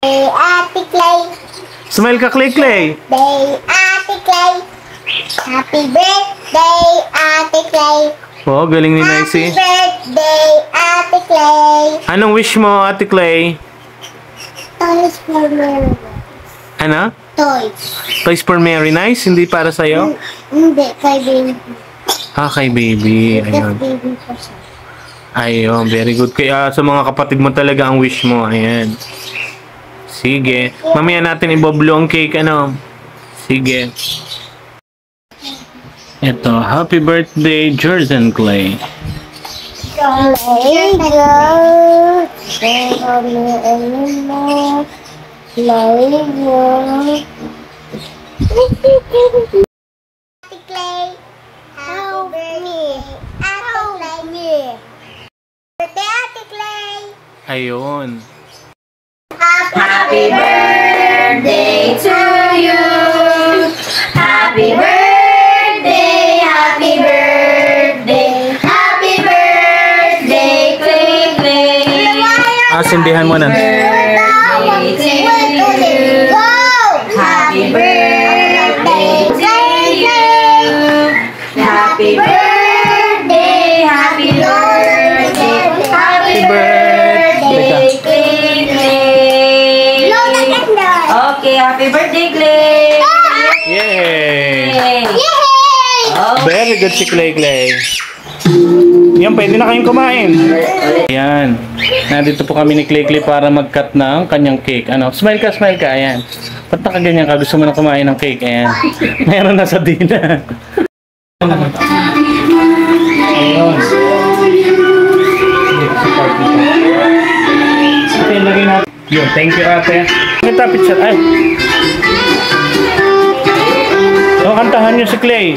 Ate Clay. Smile ka, Clay Clay. Day, Ate Clay. Happy birthday, Ate Clay. Oh, galing ni Nicey. Happy birthday, Ate Clay. Anong wish mo, Ate Clay? Toys for Mary. Ano? Toys. Toys for Mary. Nice? Hindi para sa'yo? Hindi, kay baby. Ah, kay baby. Just Ayun. baby ko siya. Ayun, very good. Kaya sa mga kapatid mo talaga ang wish mo. Ayan. Sige. Mamaya natin iboblo ang cake, ano? Sige. Ito, happy birthday, Jordan Clay. Play go. Play on me anymore. Play go. Ate Clay. Help me. Help me. Birthday, Ate Clay. Ayun. Happy birthday to you. Happy birthday, happy birthday, happy birthday, Clay Clay. Sindihan mo na. Happy birthday to you. Happy birthday, happy birthday, happy birthday, Clay Clay. Okay, happy birthday, Clay! Yay! Yay! Very good si Clay Clay. Yan, pwede na kayong kumain. Ayan. Nandito po kami ni Clay Clay para mag-cut ng kanyang cake. Ano? Smile ka, smile ka. Ayan. Ba't nakaganyan ka? Gusto mo na kumain ng cake? Ayan. Meron na sa dina. Ayun. Okay, lagay natin. Yun, thank you, ate. May tapit siya. Ay. So, kantahan niyo si Clay.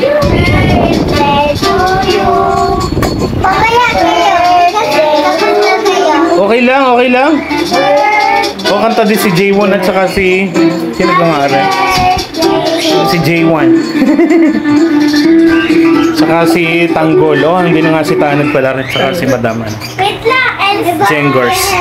Okay lang, okay lang. O, kanta din si J1 at saka si... Sino gumari? Si J1. Saka si Tanggol. O, hindi na nga si Tanag pala rin. Saka si Madam. Jengors.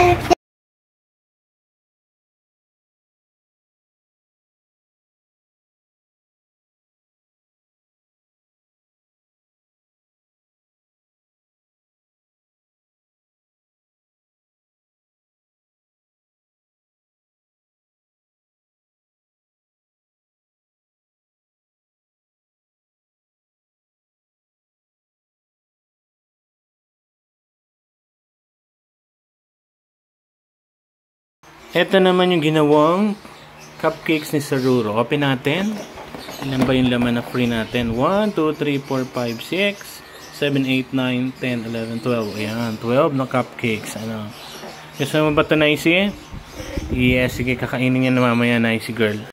Ito naman yung ginawang cupcakes ni Saruro. Open natin. Ilan ba yung laman na free natin? 1, 2, 3, 4, 5, 6, 7, 8, 9, 10, 11, 12. Ayan, 12 na cupcakes. Ano? Gusto mo ba ito, Nicey? Yes, sige, kakainin niya na mamaya, Nicey girl.